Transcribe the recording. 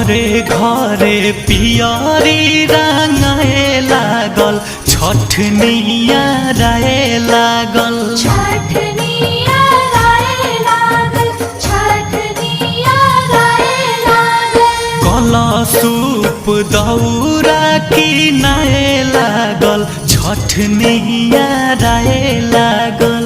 घरे घरे पियरी रंगाए लागल छठनिया राय लागल कलशूप दौरा किनाए लागल छठनिया राय लागल।